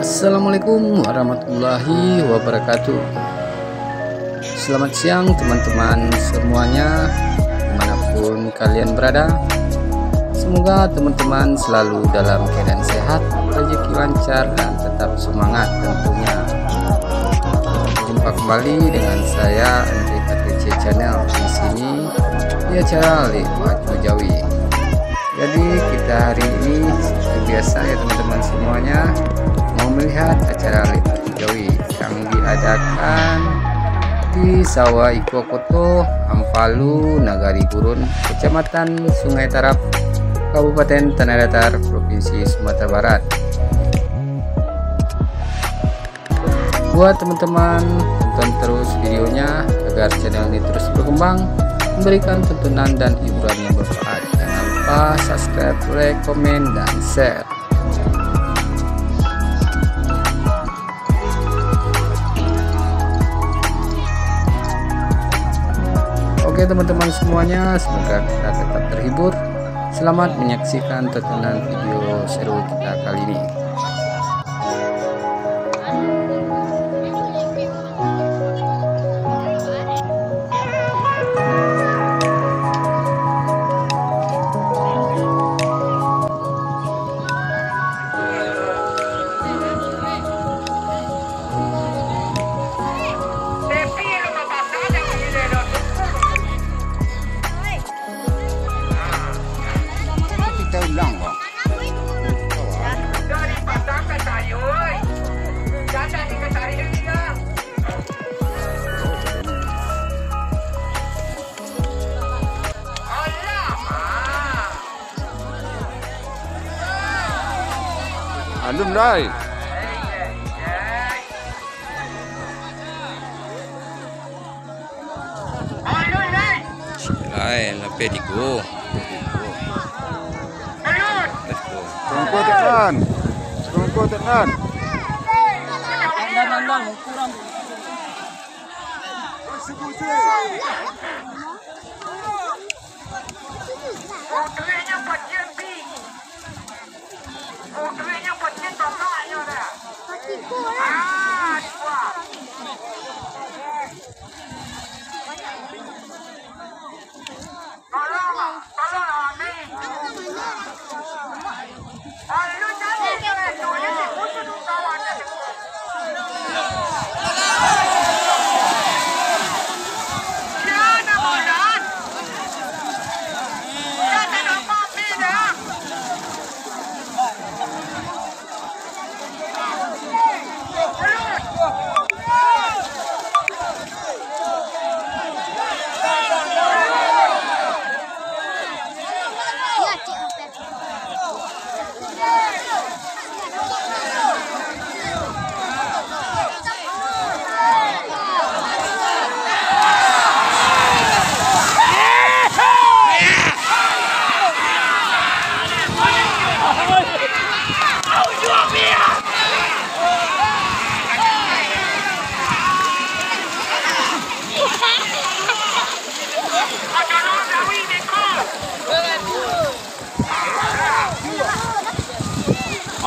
Assalamualaikum warahmatullahi wabarakatuh. Selamat siang teman-teman semuanya, dimanapun kalian berada. Semoga teman-teman selalu dalam keadaan sehat, rezeki lancar, dan tetap semangat tentunya. Jumpa kembali dengan saya Andri KTC Channel di sini di acara Lewat Jawi. Jadi kita hari ini seperti biasa ya teman-teman semuanya, mau melihat acara Lewat Jawi yang diadakan di Sawah Ikokoto, Ampalu, Nagari Gurun, Kecamatan Sungai Tarap, Kabupaten Tanah Datar, Provinsi Sumatera Barat. Buat teman-teman, tonton terus videonya agar channel ini terus berkembang, memberikan tontonan dan hiburan yang bermanfaat. Jangan lupa subscribe, like, komen, dan share. Oke teman-teman semuanya, semoga kita tetap terhibur. Selamat menyaksikan tontonan video seru kita kali ini. Andum dai. Lain lebih digo. Tunggu tekan. Tunggu tekan. Nandang kurang.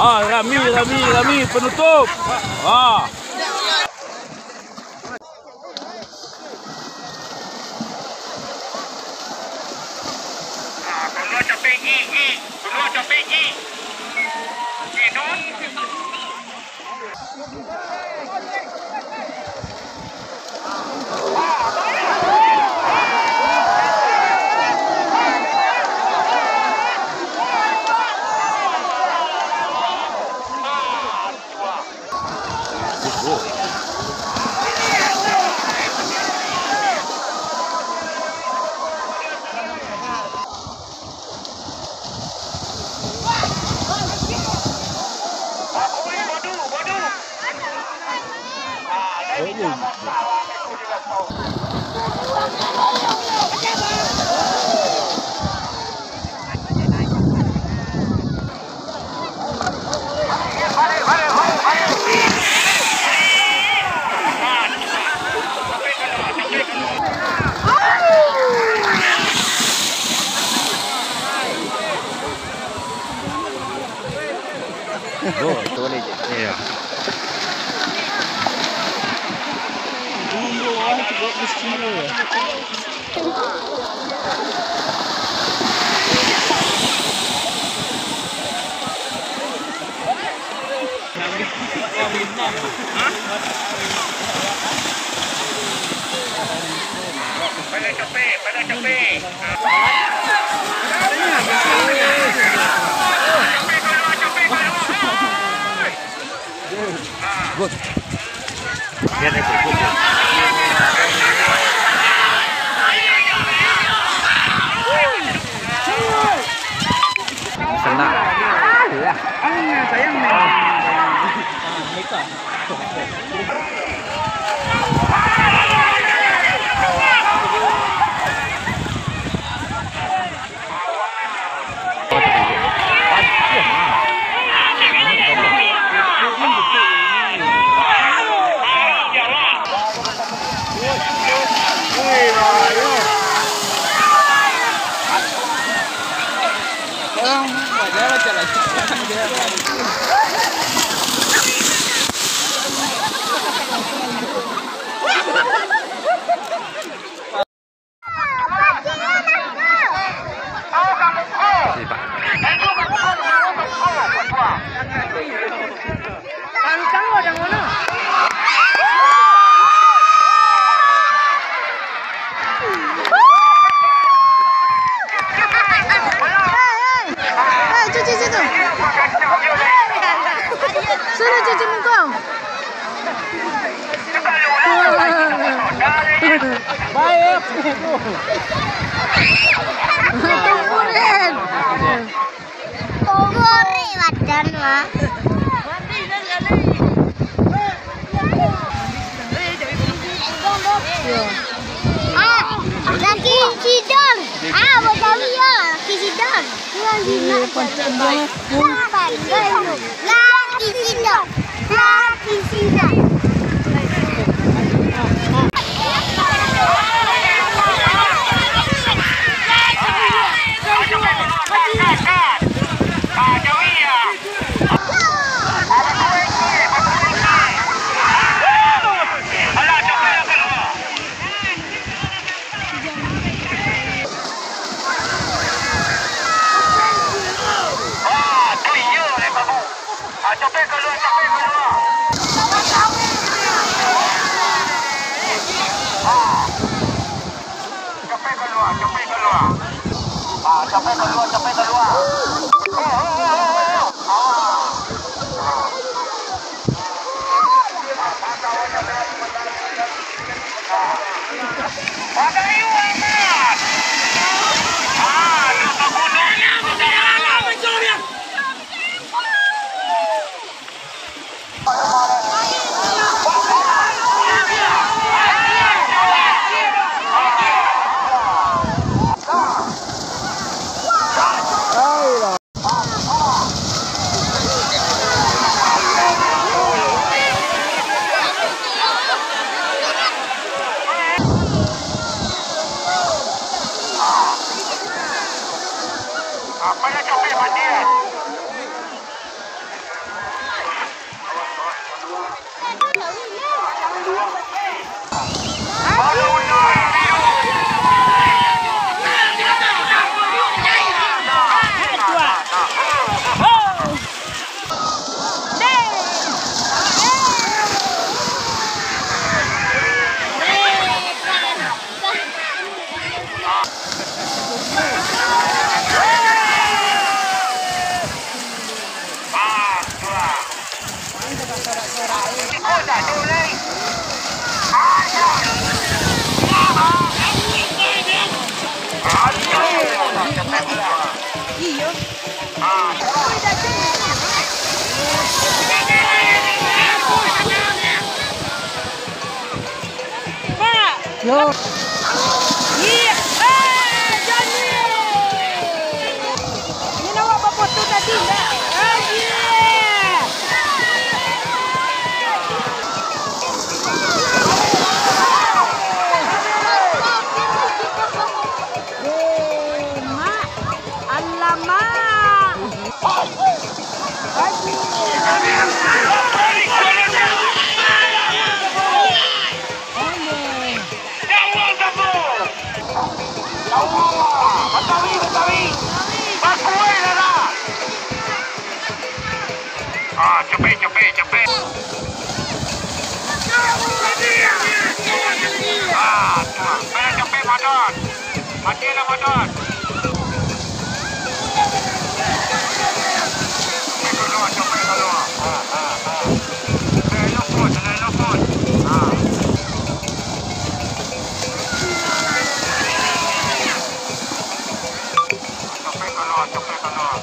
Rami penutup. Keluar capek gigi. Keluar capek gigi. Hidup. Pada capek. Good. Senang. Sayang cuci situ. Suruh cuci muka. Baik. Tungguin. Tungguin wajan mah. Lagi sidang. Bagawi ya, lagi sidang. Lagi sidang. Lagi sidang. Capek keluar. Capek keluar. Yo. Iya. Johnny. Ini nawak bapak tu tadi enggak? Cepet. Cepet madon. Matilah madon. Cepet keluar. Luput. Cepet keluar.